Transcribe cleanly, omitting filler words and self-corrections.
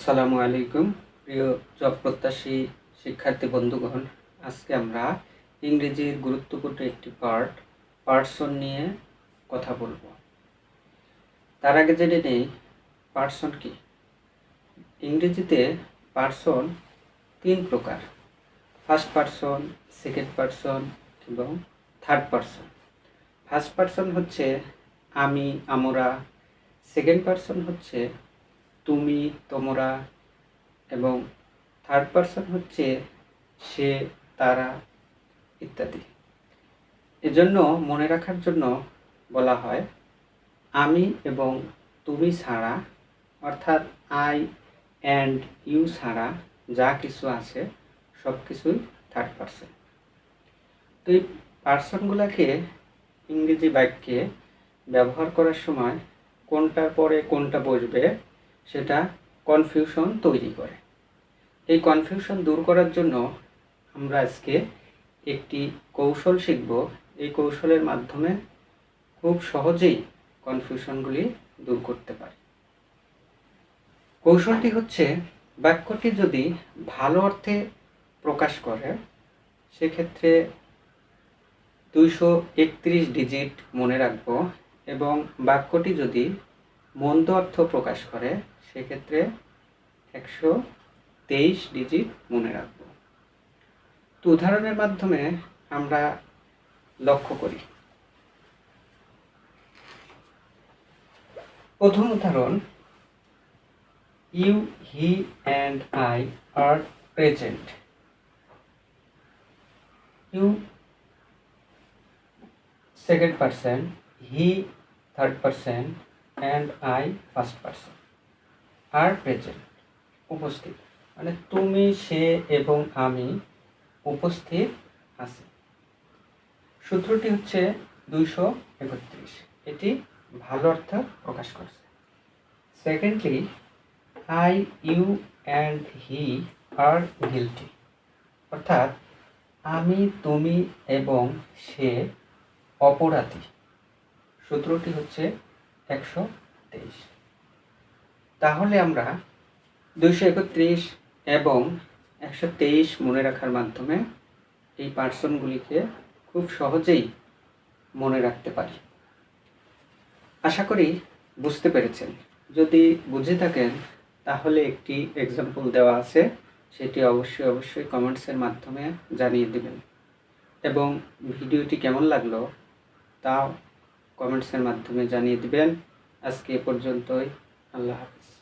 আসসালামু আলাইকুম প্রিয় জব প্রত্যাশী শিক্ষার্থী বন্ধুগণ। আজকে আমরা ইংরেজির গুরুত্বপূর্ণ একটি পার্সন নিয়ে কথা বলবো। তার আগে জেনে নেই পার্সন কি। ইংরেজিতে পার্সন তিন প্রকার: ফার্স্ট পার্সন, সেকেন্ড পার্সন এবং থার্ড পার্সন। ফার্স্ট পার্সন হচ্ছে আমি, আমরা। সেকেন্ড পার্সন হচ্ছে তুমি, তোমরা। এবং থার্ড পার্সন হচ্ছে সে, তারা ইত্যাদি। এজন্য মনে রাখার জন্য বলা হয় আমি এবং তুমি ছাড়া, অর্থাৎ আই অ্যান্ড ইউ ছাড়া যা কিছু আছে সব কিছুই থার্ড পার্সন। তো এই পার্সনগুলোকে ইংরেজি বাক্যে ব্যবহার করার সময় কোনটার পরে কোনটা বসবে সেটা কনফিউশন তৈরি করে। এই কনফিউশন দূর করার জন্য আমরা আজকে একটি কৌশল শিখব। এই কৌশলের মাধ্যমে খুব সহজেই কনফিউশনগুলি দূর করতে পারি। কৌশলটি হচ্ছে, বাক্যটি যদি ভালো অর্থে প্রকাশ করে সেক্ষেত্রে 231 ডিজিট মনে রাখব, এবং বাক্যটি যদি মন্দ অর্থ প্রকাশ করে সেক্ষেত্রে 123 ডিজিট মনে রাখব। তো উদাহরণের মাধ্যমে আমরা লক্ষ্য করি। প্রথম উদাহরণ, you, he and I are present. You second person, he third person and I first person are present, উপস্থিত। মানে তুমি, সে এবং আমি উপস্থিত আছি। সূত্রটি হচ্ছে 231। এটি ভালো অর্থ প্রকাশ করছে। Secondly, I, you and he are guilty, অর্থাৎ আমি, তুমি এবং সে অপরাধী। সূত্রটি হচ্ছে 123। তাহলে আমরা 231 এবং 123 মনে রাখার মাধ্যমে এই পার্সনগুলিকে খুব সহজেই মনে রাখতে পারি। আশা করি বুঝতে পেরেছেন। যদি বুঝে থাকেন তাহলে একটি এক্সাম্পল দেওয়া আছে, সেটি অবশ্যই কমেন্টসের মাধ্যমে জানিয়ে দেবেন। এবং ভিডিওটি কেমন লাগলো তাও কমেন্টসের মাধ্যমে জানিয়ে দিবেন। আজকে এ পর্যন্তই। আল্লাহ হাফেজ।